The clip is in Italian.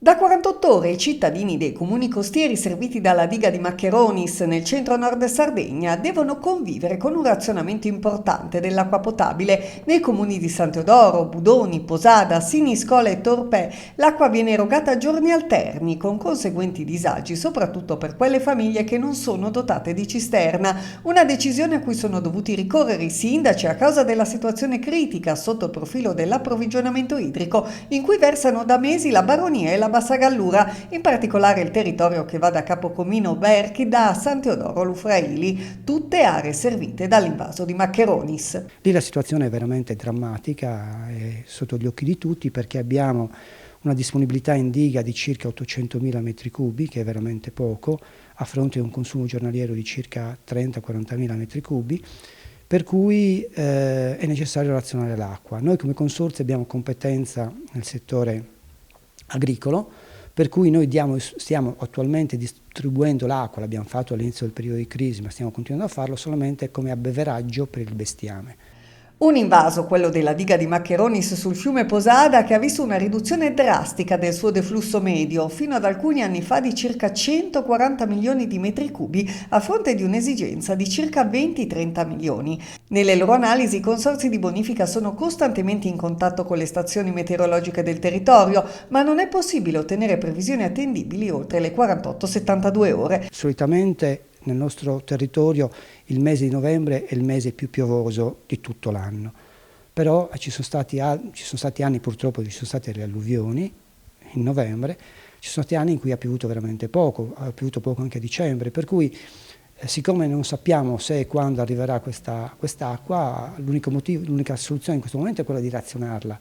Da 48 ore i cittadini dei comuni costieri serviti dalla diga di Maccheronis nel centro-nord Sardegna devono convivere con un razionamento importante dell'acqua potabile. Nei comuni di San Teodoro, Budoni, Posada, Siniscola e Torpè l'acqua viene erogata a giorni alterni con conseguenti disagi soprattutto per quelle famiglie che non sono dotate di cisterna. Una decisione a cui sono dovuti ricorrere i sindaci a causa della situazione critica sotto il profilo dell'approvvigionamento idrico in cui versano da mesi la Baronia e la Bassa Gallura, in particolare il territorio che va da Capocomino Berchida a San Teodoro Lufraili, tutte aree servite dall'invaso di Maccheronis. Lì la situazione è veramente drammatica, è sotto gli occhi di tutti perché abbiamo una disponibilità in diga di circa 800.000 metri cubi, che è veramente poco, a fronte di un consumo giornaliero di circa 30-40.000 metri cubi, per cui è necessario razionare l'acqua. Noi come consorzio abbiamo competenza nel settore agricolo, per cui noi stiamo attualmente distribuendo l'acqua, l'abbiamo fatto all'inizio del periodo di crisi, ma stiamo continuando a farlo solamente come abbeveraggio per il bestiame. Un invaso, quello della diga di Maccheronis sul fiume Posada, che ha visto una riduzione drastica del suo deflusso medio, fino ad alcuni anni fa di circa 140 milioni di metri cubi, a fronte di un'esigenza di circa 20-30 milioni. Nelle loro analisi i consorzi di bonifica sono costantemente in contatto con le stazioni meteorologiche del territorio, ma non è possibile ottenere previsioni attendibili oltre le 48-72 ore. Solitamente nel nostro territorio il mese di novembre è il mese più piovoso di tutto l'anno, però ci sono stati anni purtroppo ci sono state le alluvioni in novembre, ci sono stati anni in cui ha piovuto veramente poco, ha piovuto poco anche a dicembre, per cui siccome non sappiamo se e quando arriverà quest'acqua, l'unica soluzione in questo momento è quella di razionarla.